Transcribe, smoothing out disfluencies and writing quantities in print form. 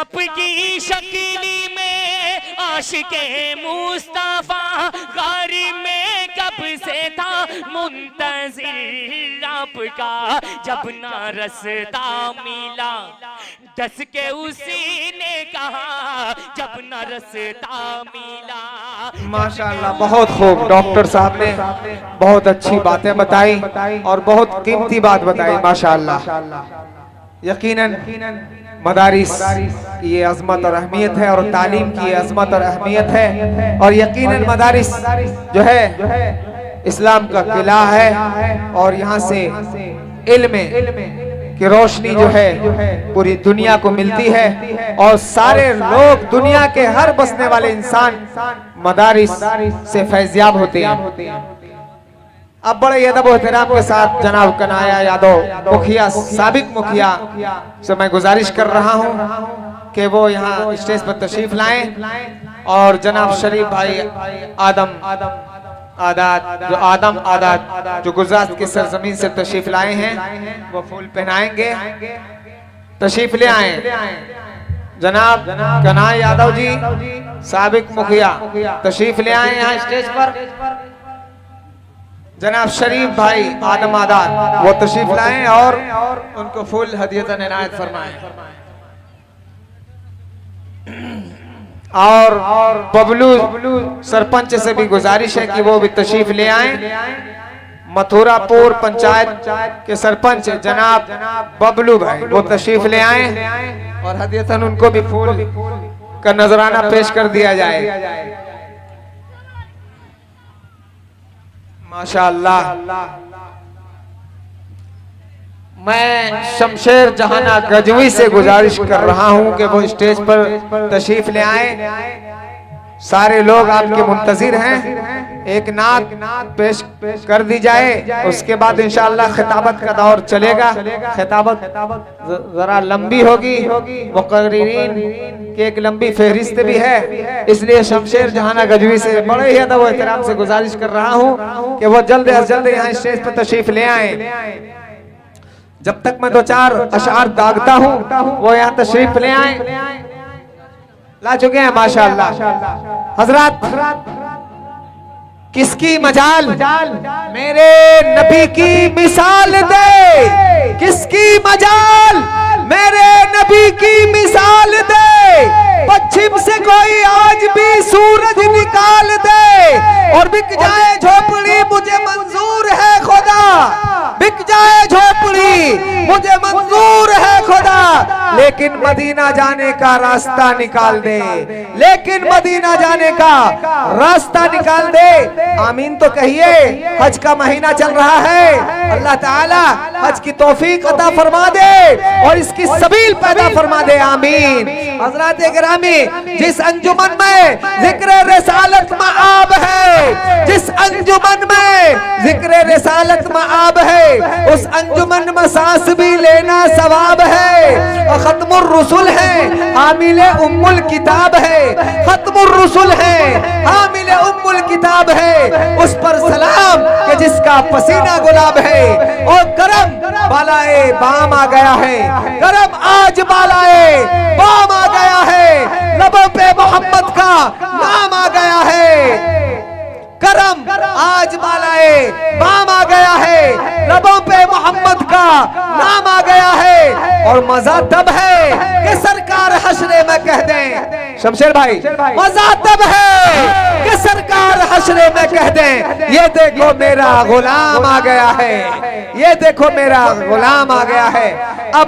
आपकी शक्ली में आशिके मुस्तफा गारी में कब से था मुंतजिर आपका, जब ना रस्ता मिला दस के उसी ने कहा, जब ना रस्ता मिला। माशाअल्लाह, बहुत खूब। डॉक्टर साहब ने बहुत अच्छी बातें बताई और बहुत कीमती बात बताई माशाअल्लाह। यकीनन मदारिस की ये अजमत और अहमियत है और तालीम की ये अजमत और अहमियत है, और यकीनन मदारिस जो है इस्लाम का किला है और यहाँ से इल्म की रोशनी जो है पूरी दुनिया को मिलती है और सारे लोग, दुनिया के हर बसने वाले इंसान मदारिस से फैज़याब होते हैं। अब बड़े अदब और एहतराम के साथ जनाब कन्हैया यादव मुखिया, साबिक मुखिया से मैं गुजारिश कर रहा हूं कि वो यहाँ स्टेज पर तशरीफ लाएं और जनाब शरीफ भाई आदम आदाद जो गुजरात की सरजमीन से तशरीफ लाए हैं वो फूल पहनाएंगे। तशरीफ ले आए जनाब कन्हैया यादव जी, साबिक मुखिया, तशरीफ ले आए यहाँ स्टेज पर। जनाब शरीफ भाई आदम आदाद वो तशरीफ लाएं और उनको फूल हदियतन इनायत फरमाएं। और बबलू सरपंच से भी गुजारिश है कि वो भी तशरीफ ले आएं। मथुरापुर पंचायत के सरपंच जनाब बबलू भाई वो तशरीफ ले आएं और हदियतन उनको भी फूल का नजराना पेश कर दिया जाए। माशाअल्लाह। मैं शमशेर जहाना गजवी से गुजारिश कर रहा हूं कि वो स्टेज पर तशरीफ ले आए। सारे लोग आपके मुंतजिर हैं। एक नात पेश कर दी जाए, उसके बाद इंशाअल्लाह खिताबत का दौर चलेगा। खिताबत जरा लंबी होगी, मुकर्रिरीन की एक लंबी फहरिस्त भी है, इसलिए शमशेर जहाना गजवी से बड़े ही अदब और एहतराम से गुजारिश कर रहा हूं कि वो जल्द अज जल्द यहाँ स्टेज पर तशरीफ ले आए। जब तक मैं दो चार अशार दागता हूँ वो यहाँ तशरीफ ले आए। ला चुके हैं माशाअल्लाह। हजरत किसकी मजाल मेरे नबी की मिसाल दे, किसकी मजाल मेरे नबी की मिसाल दे, पश्चिम से कोई आज भी सूरज निकाल दे, और बिक जाए झोपड़ी मुझे मंजूर है खुदा, बिक जाए झोपड़ी मुझे मंजूर है खुदा, लेकिन मदीना जाने का रास्ता निकाल दे, लेकिन मदीना जाने का रास्ता निकाल दे। आमीन तो कहिए। हज का महीना चल रहा है, अल्लाह ताला हज की तौफीक अता फरमा दे और इसकी सबील पैदा फरमा दे। आमीन। हजरात गिरामी, जिस अंजुमन में जिक्र रिसालत मआब है, जिस अंजुमन में जिक्र रिसालत मआब है, उस अंजुमन में सांस भी लेना सवाब है। और खत्मुर रसूल है, हामिले उम्मुल किताब है, खत्मुर रसूल है, हामिले उम्मुल किताब है, उस पर सलाम कि जिसका पसीना गुलाब है। और करम बालाए बाम आ गया है, करम आज बालाए बाम आ गया है, लबों पे मोहम्मद का नाम आ गया है, करम आज बालाए बाम आ गया है, लबों पे मोहम्मद का नाम आ गया है। और मजा तब है कि सरकार हश्रे में कह दें, शमशेर भाई, मजा तब है कि सरकार हश्रे में कह दें, ये देखो मेरा गुलाम आ गया है, ये देखो मेरा गुलाम आ गया है। अब